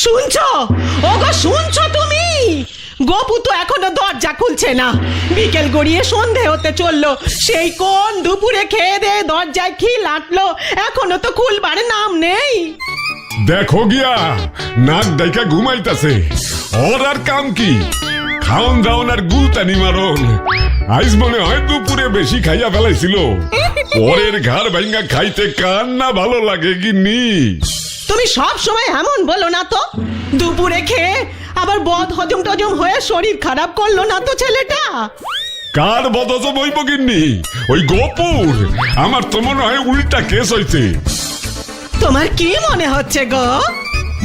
শুনছো? ওগো শুনছো তুমি? গোপু তো এখনো দরজা খুলছে না। বিকেল গড়িয়ে সন্ধে হতে চললো, সেই কোন দুপুরে খেয়ে দিয়ে দরজায় খিল আটলো, এখনো তো খুলবার নাম নেই। দেখো গিয়া নাক ডাইকা ঘুমাইতাছে, ওর আর কাম কি? খাওন দাওন আর গুলতানি মারন। আইজ মনে হয় দুপুরে বেশি খাইয়া ফেলাইছিল, পরের ঘর ভাঙ্গা খাইতে কার না ভালো লাগে গিন্নি? তুমি সব সময় এমন বলো না তো। দুপুরে খেয়ে আবার বদ হজম টজম হয়ে শরীর খারাপ করলো না তো ছেলেটা? কার বদজম হইব গিন্নি? ওই গোপুর। আমার তো মনে হয় উল্টা কেস হইছে। তোমার কি মনে হচ্ছে গো?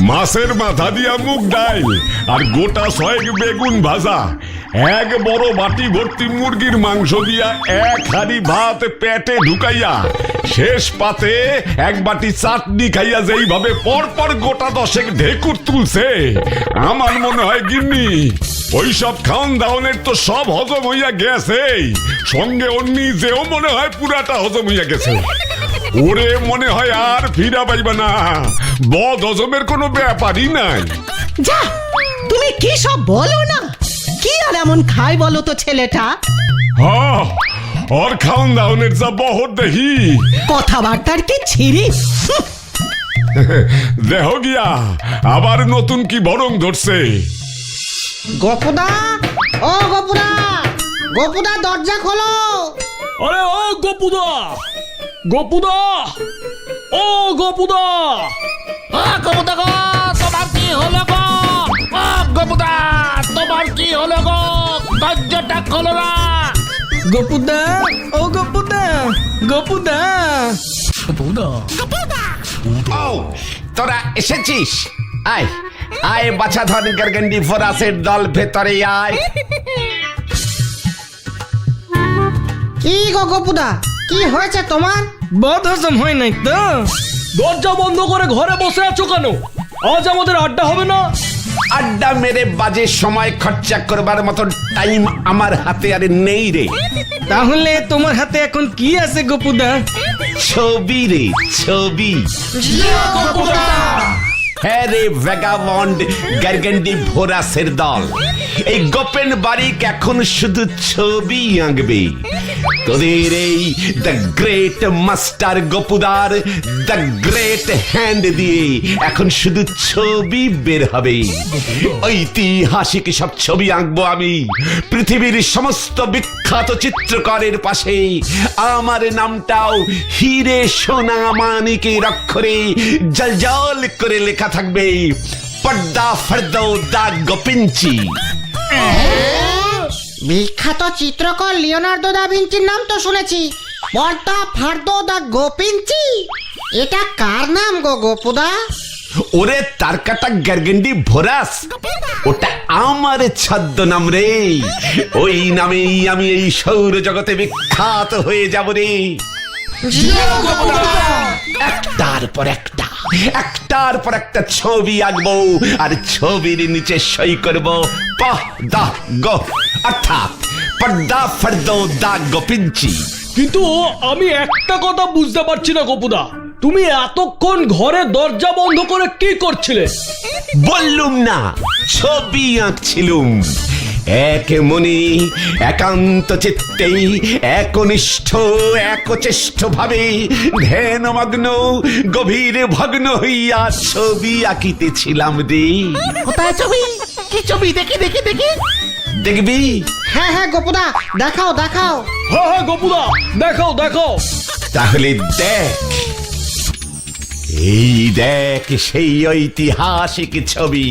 মাছের মাথা দিয়া মুগ ডাইল আর গোটা 6 বেগুন ভাজা, এক বড় বাটি ভর্তি মুরগির মাংস দিয়া এক হাড়ি ভাত পেটে ঢুকাইয়া শেষ পাতে এক বাটি চাটনি খাইয়া যেইভাবে পরপর গোটা 10 ঢেকুর তুলছে, আমার মনে হয় গিন্নি ওইসব খাওন দাওনের তো সব হজম হইয়া গেছে, সঙ্গে অন্য যেও মনে হয় পুরাটা হজম হইয়া গেছে। ওরে মনে হয় আর ফিরা পাইবা না, বদ হজমের কোনো ব্যাপারই নাই। যা, তুমি কি সব বলো না? কি আর এমন খাই বলো তো ছেলেটা? হ্যাঁ, ওর খাওন দাওনের যা বহর দেখি, কথাবার্তার কি ছিরি! দেহ গিয়া আবার নতুন কি বরং ধরছে। গোপুদা, ও গোপুদা, গোপুদা দরজা খোলো। আরে ও গোপুদা, গোপুদা, ও গোপুদা! গোপুদা গো, তোমার কি হলো গো? গোপুদা, তোমার কি হলো গো? দরজাটা খোলো না। গোপুদা, ও গোপুদা, গোপুদা! ও তোরা এসেছিস? আয় আয় বাছা ধর গার্গেন্ডি ফোরাসের দল, ভেতরে আয়। কি গো গোপুদা, কি হয়েছে তোমার? বদ হজম হয় নাই তো? দরজা বন্ধ করে ঘরে বসে আছো কেন? আজ আমাদের আড্ডা হবে না? আড্ডা মেরে বাজে সময় খরচা করবার মতো টাইম আমার হাতে আর নেই রে। তাহলে তোমার হাতে এখন কি আছে গোপুদা? ছবি রে, ছবি। হ্যাঁ রে ভ্যাগাবন্ড গার্গেন্ডি ভোরাসের দল, এই গোপেন বাড়িক এখন শুধু ছবি আঁকবে। তোদের এই দ্য গ্রেট মাস্টার গোপুদার দ্য গ্রেট হ্যান্ড দিয়ে এখন শুধু ছবি বের হবে। ঐতিহাসিক সব ছবি আঁকবো আমি। পৃথিবীর সমস্ত বিখ্যাত চিত্রকরের পাশে আমার নামটাও হিরে সোনা মানিকের অক্ষরে জলজল করে লেখা থাকবে, পর্দা ফর্দো দা গোপিঞ্চি। বিখ্যাত চিত্রকর লিওনার্দো দা ভিঞ্চির নাম তো শুনেছি, পর্দা ফার্দো দা গোপিঞ্চি, এটা কার নাম গো গোপুদা? ওরে তার কাটা গার্গেন্ডি ভোরাস, ওটা আমার ছদ্মনাম রে। ওই নামেই আমি এই সৌর জগতে বিখ্যাত হয়ে যাব রে। একটার পর একটা, একটার পর একটা ছবি আঁকবো আর ছবির নিচে সই করবো পহ দা গো, অর্থাৎ পর্দা ফর্দো দা গোপিঞ্চি। কিন্তু আমি একটা কথা বুঝতে পারছি না গোপুদা, তুমি এতক্ষণ ঘরে দরজা বন্ধ করে কি করছিলে? বললুম না, ছবি আঁকছিলুম। এক মনে একান্ত চিত্তে একনিষ্ঠ একচেষ্ট ভাবে ধ্যানমগ্ন গভীর ভগ্ন হইয়া ছবি আঁকিতেছিলাম রে। কোথায় ছবি? কি ছবি? দেখি দেখি দেখি। দেখবি? হ্যাঁ হ্যাঁ গোপুদা, দেখাও দেখাও। হ্যাঁ হ্যাঁ গোপুদা, দেখাও দেখাও। তাহলে দেখ, এই দেখ সেই ঐতিহাসিক ছবি।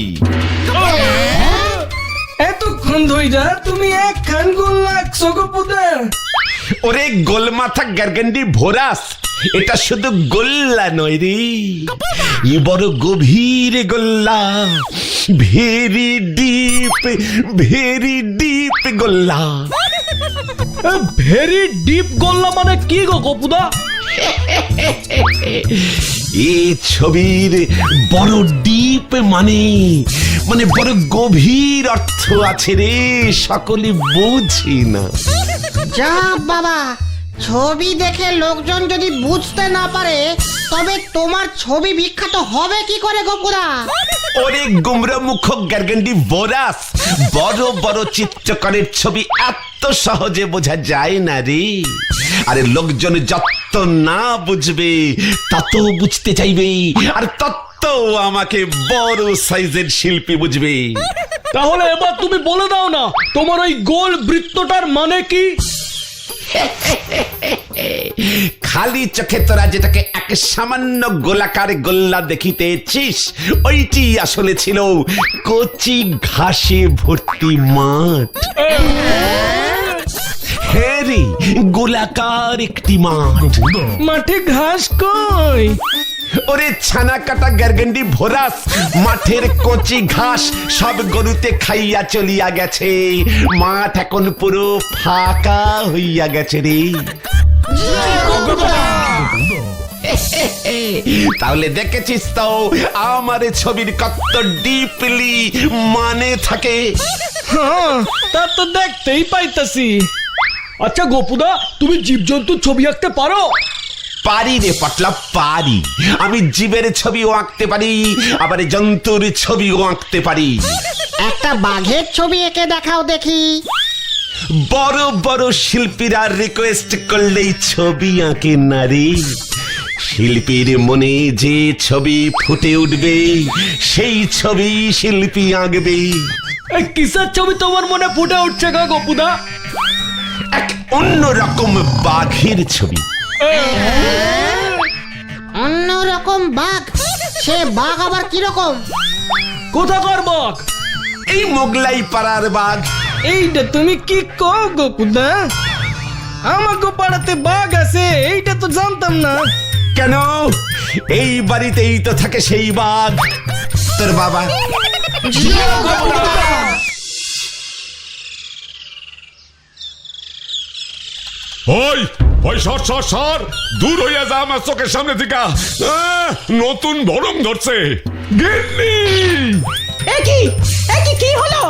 এতক্ষণ ধইরা তুমি এক খান গোল্লা আঁকছো গোপুদা? ওরে গোলমাথা গার্গেন্ডি ভোরাস, এটা শুধু গোল্লা নয় রে, এ বড় গভীর গোল্লা, ভেরি ডিপ গোল্লা। ভেরি ডিপ গোল্লা মানে কি গো গোপুদা? এ ছবির বড় ডিপ মানে মানে বড় গভীর অর্থ আছে রে, সকলে বুঝি না। যা বাবা, ছবি দেখে লোকজন যদি বুঝতে না পারে তবে তোমার ছবি বিখ্যাত হবে কি করে গোপুদা? ওরে গুমরা মুখ গার্গেন্ডি ভোরাস, বড় বড় চিত্রকরের ছবি এত সহজে বোঝা যায় না রে। আরে লোকজন যত না বুঝবে তত বুঝতে চাইবে, আর তত আমাকে বড় সাইজের শিল্পী বুঝবে। তাহলে এবার তুমি বলে দাও না তোমার ওই গোল বৃত্তটার মানে কি? খালি চোখে তোরা যেটাকে এক সামান্য গোলাকার গোল্লা দেখিতেছিস, ওইটি আসলে ছিল কচি ঘাসে ভর্তি মাঠ। হ্যাঁ রে, গোলাকার একটি মাঠ। মাঠে ঘাস কই? ওরে ছানা কাটা গার্গেন্ডি ভোরাস, মাঠের কচি ঘাস সব গরুতে খাইয়া চলিয়া গেছে। মাঠ এখন পুরো ফাঁকা হইয়া গেছে রে। তাহলে দেখেছিস তো আমার ছবির কত ডিপলি মানে থাকে। হ্যাঁ, তা তো দেখতেই পাইতাছি। আচ্ছা গোপুদা, তুমি জীবজন্তুর ছবি আঁকতে পারো? পারি রে পটলা, পারি। আমি জীবের ছবিও আঁকতে পারি, আবার জন্তুর ছবিও আঁকতে পারি। একটা বাঘের ছবি এঁকে দেখাও দেখি। বড় বড় শিল্পীরা রিকোয়েস্ট করলেই ছবি আঁকে না রে। শিল্পীর মনে যে ছবি ফুটে উঠবে সেই ছবি শিল্পী আঁকবে। এই কিসের ছবি তোমার মনে ফুটে উঠছে গো গোপুদা? এক অন্যরকম বাঘের ছবি। অন্যরকম বাঘ? সে বাঘ আবার কিরকম? কোথাকার বাঘ? এই মোগলাই পাড়ার বাঘ। এইটা তুমি কি কও গোপুদা? আমাকে পাড়াতে বাঘ আছে, এইটা তো জানতাম না। কেন? এই বাড়িতেই তো থাকে সেই বাঘ, তোর বাবা। ওই ওই সর সর সর, দূর হইয়া যা আমার চোখের সামনে থেকে। নতুন ভরম ধরছে। গিন্নি, একই কি হলো?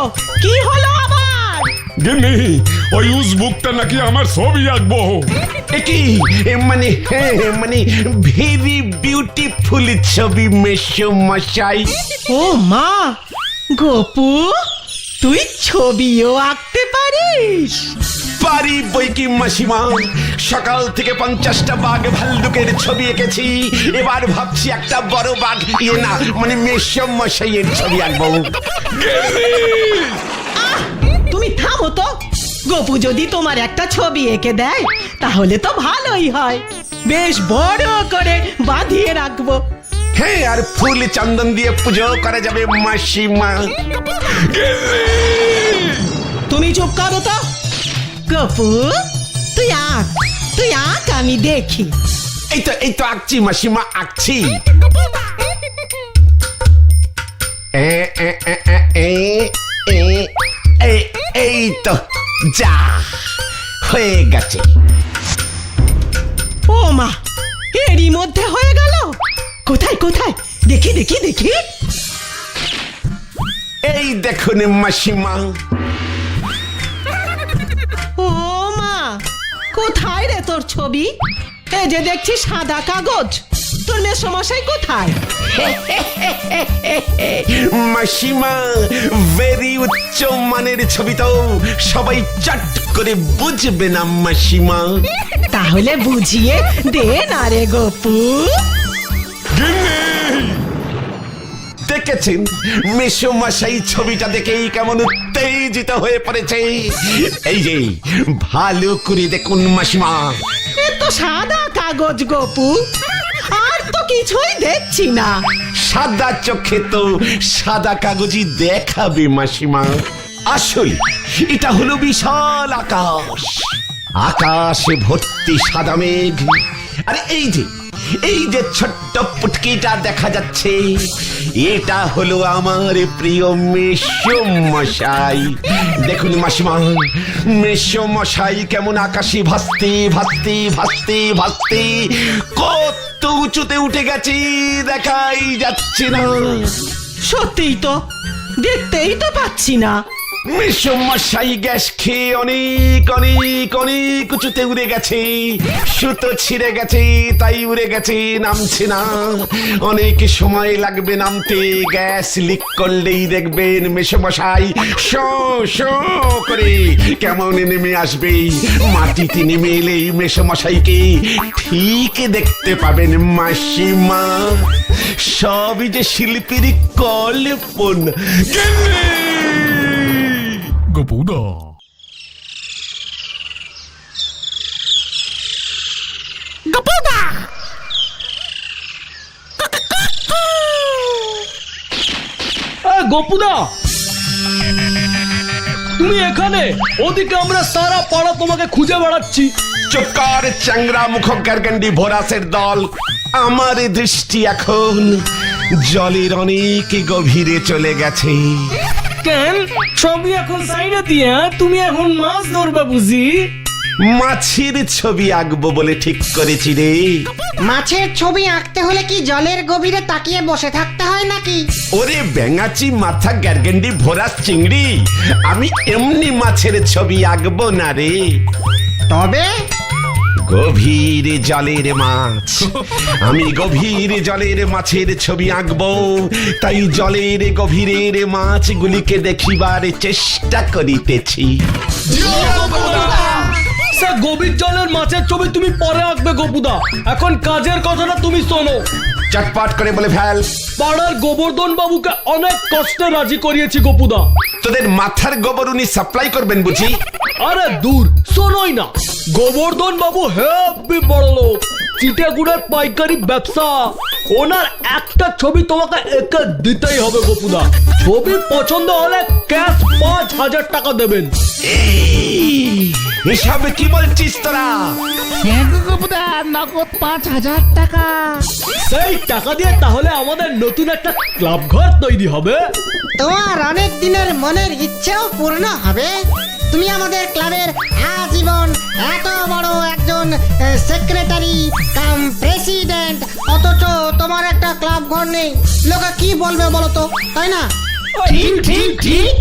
কি হলো আবার? গিন্নি, ওই উজবুকটা নাকি আমার ছবি আঁকবো। কি মানে মানে ভেরি বিউটিফুল ছবি মেশো মশাই। ও মা, গোপু তুই ছবিও আঁকতে পারিস? পারি বই কি মাসিমা, সকাল থেকে 50টা বাঘ ভাল্লুকের ছবি এঁকেছি, এবার ভাবছি একটা বড় বাঘ না মানে মেশো মশাইয়ের ছবি আঁকবো। তুমি থামো তো। গোপু যদি তোমার একটা ছবি এঁকে দেয় তাহলে তো ভালোই হয়, বেশ বড় করে বাঁধিয়ে রাখবো। হ্যাঁ, আর ফুল চন্দন দিয়ে পুজো করা যাবে মাসিমা। তুমি চুপ করো তো। গোপু তুই আঁক, আমি দেখি। এই তো আঁকছি মাসিমা, আঁকছি। এই তো যা হয়ে গেছে। ও মা, এরই মধ্যে হয়ে গেল? কোথায় কোথায় দেখি দেখি দেখি। এই দেখুন মাসিমা। ও মা, কোথায় রে তোর ছবি? এই যে দেখছি সাদা কাগজ। তোর মেসমশাই কোথায়? মাসিমা ভেরি উচ্চ মানের ছবি তো, সবাই চট করে বুঝবে না মাসিমা। তাহলে বুঝিয়ে দে না রে গোপু। দেখেছেন মেশো মশাই ছবিটা দেখেই কেমন উত্তেজিত হয়ে পড়েছে। এই যে ভালো করে দেখুন মাসিমা। এ তো সাদা কাগজ গোপু, আর তো কিছুই দেখছি না। সাদা চোখে তো সাদা কাগজই দেখাবে মাসিমা। আসলে এটা হলো বিশাল আকাশ, আকাশে ভর্তি সাদা মেঘ। আর এই যে ছোট্ট পুটকিটা দেখা যাচ্ছে, এটা হলো আমার প্রিয় মেশো মশাই। দেখুন মাসিমা, মেশো মশাই কেমন আকাশে ভাসতে ভাসতে ভাসতে ভাসতে কত উঁচুতে উঠে গেছে দেখাই যাচ্ছে না। সত্যিই তো, দেখতেই তো পাচ্ছি না। মেসমশাই গ্যাস খেয়ে অনেক অনেক অনেক উঁচুতে উড়ে গেছে, সুতো ছিঁড়ে গেছে, তাই উড়ে গেছে, নামছে না। অনেক সময় লাগবে নামতে, গ্যাস লিক করলেই দেখবেন মেসমশাই শো শো করে কেমন নেমে আসবে। মাটিতে নেমে এলেই মেসমশাইকে ঠিক দেখতে পাবেন মাসিমা। সবই যে শিল্পীর কল্পন। গপুদা, গোপুদা, তুমি এখানে? ওদিকে আমরা সারা পাড়া তোমাকে খুঁজে বেড়াচ্ছি। চুপ কর চ্যাংরা মুখ গারগান্ডি ভোরাসের দল। আমার দৃষ্টি এখন জলের অনেক গভীরে চলে গেছে। কেন ছবি এখন সাইডে দিয়ে তুমি এখন মাছ ধরবে বুঝি? মাছের ছবি আঁকবো বলে ঠিক করেছি রে। মাছের ছবি আঁকতে হলে কি জলের গভীরে তাকিয়ে বসে থাকতে হয় নাকি? ওরে ব্যাঙাচি মাথা গারগান্ডি ভোরাস চিংড়ি, আমি এমনি মাছের ছবি আঁকবো না রে। তবে গভীর জলের মাছ, আমি গভীর জলের মাছের ছবি আঁকবো। তাই জলের গভীরের মাছগুলিকে দেখিবার চেষ্টা করিতেছি। সে গভীর জলের মাছের ছবি তুমি পরে আঁকবে গোপুদা, এখন কাজের কথাটা তুমি শোনো। চটপট করে বলে ফেল। পাড়ার গোবর্ধন বাবুকে অনেক কষ্টে রাজি করিয়েছি গোপুদা। তোদের মাথার গোবর উনি সাপ্লাই করবেন বুঝি? আরে দূর, শোনোই না। গোবর্ধন বাবু হেব্বি বড় লোক, চিটেগুড়ের পাইকারি ব্যবসা। ওনার একটা ছবি তোমাকে একে দিতেই হবে গোপুদা। ছবি পছন্দ হলে ক্যাশ 5,000 টাকা দেবেন। এসব কি বলছিস তোরা? গোপুদা, নগদ 5,000 টাকা। সেই টাকা দিয়ে তাহলে আমাদের নতুন একটা ক্লাব ঘর তৈরি হবে। তোমার অনেক দিনের মনের ইচ্ছেও পূর্ণ হবে। তুমি আমাদের ক্লাবের আজীবন এত বড় একজন সেক্রেটারি কাম প্রেসিডেন্ট, অথচ তোমার একটা ক্লাব ঘর নেই। লোকে কি বলবে বলো তো, তাই না? ঠিক ঠিক ঠিক।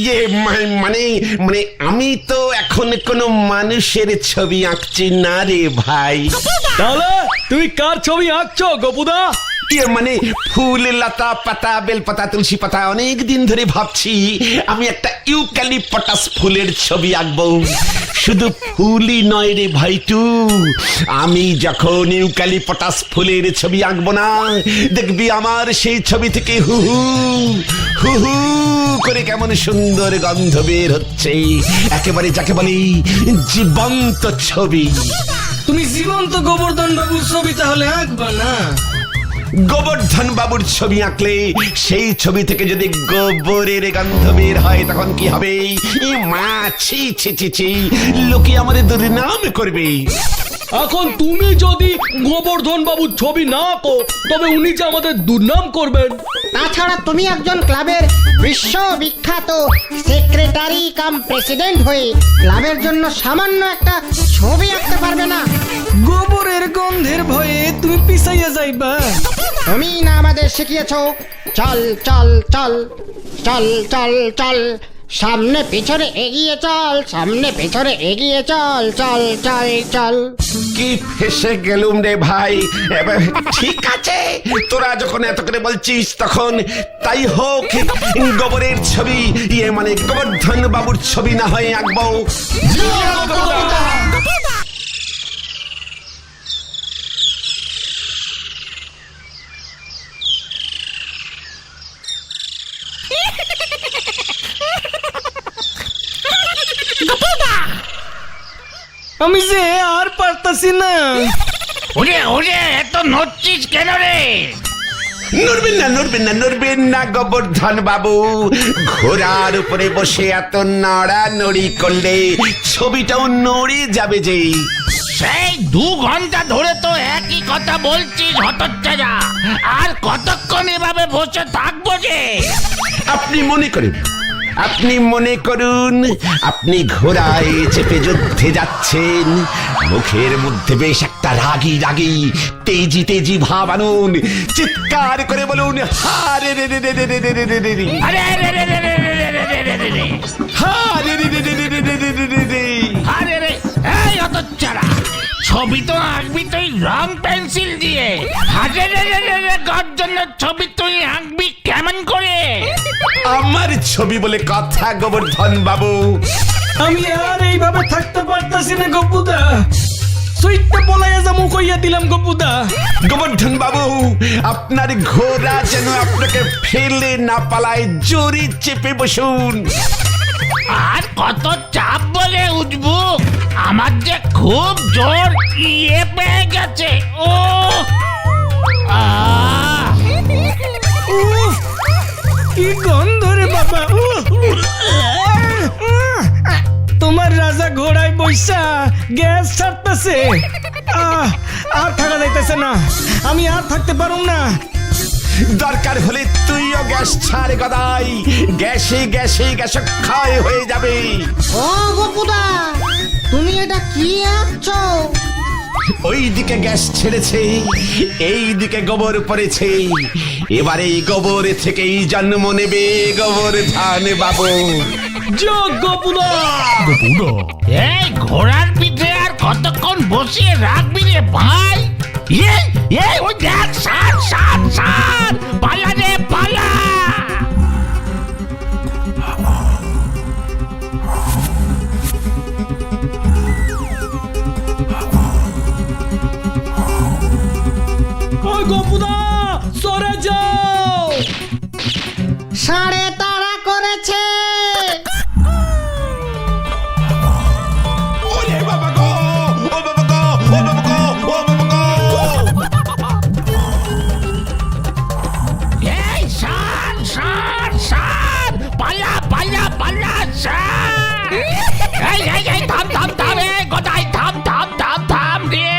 ইয়ে মানে মানে আমি তো এখন কোনো মানুষের ছবি আঁকছি না রে ভাই। তাহলে তুমি কার ছবি আঁকছো গোপুদা? ইয়ে মানে ফুল, লতা পাতা, বেলপাতা, তুলসী পাতা। অনেক দিন ধরে ভাবছি আমি একটা ইউক্যালিপটাস ফুলের ছবি আঁকবো। শুধু ফুলই নয় রে ভাইটু, আমি যখন ইউক্যালিপটাস ফুলের ছবি আঁকবো না, দেখবি আমার সেই ছবি থেকে হু হু হু হু করে কেমন সুন্দর গন্ধ বের হচ্ছে। একেবারে যাকে বলি জীবন্ত ছবি। তুমি জীবন্ত গোবর্ধন বাবুর ছবি তাহলে আঁকবা না? গোবর্ধন বাবুর ছবি আঁকলে সেই ছবি থেকে যদি গোবরের গন্ধ বের হয় তখন কি হবে? মা ছি ছি ছি ছি, লোকে আমাদের দুর্নাম করবে। এখন তুমি যদি গোবর্ধন বাবুর ছবি না আঁকো তবে উনি যে আমাদের দুর্নাম করবেন। তাছাড়া তুমি একজন ক্লাবের বিশ্ববিখ্যাত সেক্রেটারি কাম প্রেসিডেন্ট হয়ে ক্লাবের জন্য সামান্য একটা ছবি আঁকতে পারবে না? গোবরের গন্ধের ভয়ে তুমি পিছাইয়া যাইবা। তুমি না আমাদের শিখিয়েছো চল চল চল চল চল চল, সামনে পিছনে এগিয়ে চল, সামনে পিছনে এগিয়ে চল, চল চল চল। কি ফেসে গেলুম রে ভাই। এবার ঠিক আছে, তোরা যখন এত করে বলছিস তখন তাই হোক। গোবরের ছবি, ইয়ে মানে গোবর্ধন বাবুর ছবি না হয় আঁকবো। আমি যে আর পারতাছি না। ওরে ওরে, এত নড়ছিস কেন রে? নড়বেন না নড়বেন না নড়বেন না গোবর্ধন বাবু। ঘোড়ার উপরে বসে এত নড়ানড়ি করলে ছবিটাও নড়ে যাবে যে। সেই 2 ঘন্টা ধরে তো একই কথা বলছিস হতচ্ছাড়া। আর কতক্ষণ এভাবে বসে থাকবো যে? আপনি মনে করুন, আপনি মনে করুন আপনি ঘোড়ায় চেপে যুদ্ধে যাচ্ছেন। মুখের মধ্যে বেশ একটা রাগী রাগী তেজি তেজি ভাব আনুন। চিৎকার করে বলুন, হারে রে রে রে রে রে রে রে রে রে। আরে রে রে রে রে রে রে রে। আরে রে রে রে রে রে রে রে রে রে। আরে রে এই হতচ্ছাড়া ছবি তো আঁকবি তুই রং পেন্সিল দিয়ে আরে রে রে রে রে গর্জনের ছবি তুই আঁকবি কেমন করে আমার ছবি বলে কথা গোবর্ধন বাবু। আমি আর এইভাবে থাকতে পারতাছি না গপুদা, সুইটটা বলাইয়া যাবো কইয়া দিলাম গপুদা। গোবর্ধন বাবু, আপনার ঘোড়া যেন আপনাকে ফেলে না পালায়, জোরে চেপে বসুন। আর কত চাপ বলে উঠবো আমার যে খুব জোর ইয়ে পেয়ে গেছে ও উফ, কি গন্ধ রে বাবা। তোমার রাজা ঘোড়ায় বৈশা গ্যাস ছাড়তেছে, আর থাকা যাইতেছে না, আমি আর থাকতে পারুম না। দরকার হলে তুইও গ্যাস ছাড় গদাই, গ্যাসে গ্যাসে গ্যাস ক্ষয় হয়ে যাবে। ও গোপুদা, তুমি এটা কি আঁকছো? ওই দিকে গ্যাস ছেড়েছে, এই দিকে গোবর পড়েছে, এবারে এই গোবর থেকেই জন্ম নেবে গোবর্ধন বাবু। যোগ গপুদা। এই ঘোড়ার পিঠে আর কতক্ষণ বসিয়ে রাখবি রে ভাই এই ওই দেখ সার সার সার পালা রে পালা ওই গপুদা সরে যাও। সাড়ে তাড়া করেছে। ওরে বাবা গো, ও বাবা গো, ও বাবা গো, ও বাবা গো। এই সার সার সার পালা পালা পালা সার এই থাম থাম থাম এই গোদাই থাম থাম থাম থাম রে